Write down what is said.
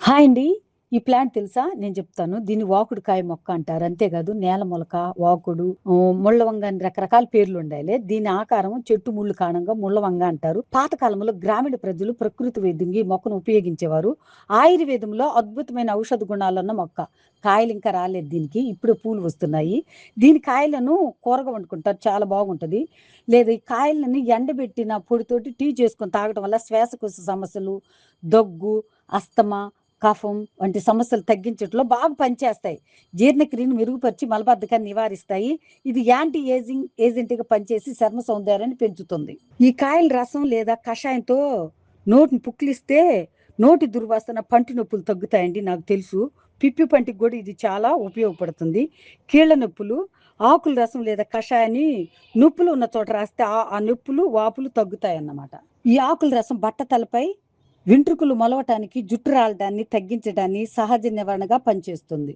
Hi అండి. ఈ plant తెలుసా? నేను చెప్తాను. దీన్ని వాకుడుకాయ మొక్క అంటారు. అంతేకాదు నేల మొలక, వాకుడు, ముళ్ళవంగ అని రకరకాల పేర్లుండాయిలే. దీని ఆకారం చెట్టు ముళ్ళు కారణంగా ముళ్ళవంగ అంటారు. పాతకాలంలో గ్రామీణ ప్రజలు ప్రకృతి వైద్యంగా ఈ మొక్కను ఉపయోగించేవారు. ఆయుర్వేదంలో అద్భుతమైన ఔషధ గుణాలున్న మొక్క. కాయలు ఇంకా రాలేదు దీనికి. ఇప్పుడే పూలు వస్తున్నాయి. దీని కాయలను కూరగా వండుకుంటారు. చాలా బాగుంటది. లేదా ఈ కాయలని ఎండబెట్టిన పొడితోటి టీ చేసుకొని తాగటం వల్ల శ్వాసకోశ సమస్యలు, దగ్గు, అస్తమా, కఫం వంటి సమస్యలు తగ్గించడంలో బాగా పనిచేస్తాయి. జీర్ణక్రియను మెరుగుపరిచి మలబద్ధకాన్ని నివారిస్తాయి. ఇది యాంటీ ఏజెంట్‌గా పనిచేసి చర్మ సౌందర్యాన్ని పెంచుతుంది. ఈ కాయల రసం లేదా కషాయంతో నోటిని పుక్కిలిస్తే నోటి దుర్వాసన, పంటి నొప్పులు తగ్గుతాయండి నాకు తెలుసు. పిప్పి పంటికి కూడా ఇది చాలా ఉపయోగపడుతుంది. కీళ్ళ నొప్పులు, ఆకుల రసం లేదా కషాయాన్ని నొప్పులు ఉన్న చోట రాస్తే ఆ నొప్పులు, వాపులు తగ్గుతాయన్నమాట. ఈ ఆకుల రసం బట్టతలపై వెంట్రుకలు మొలవటానికి, జుట్టు రాలడాన్ని తగ్గించడాన్ని సహజ నివారణగా పనిచేస్తుంది.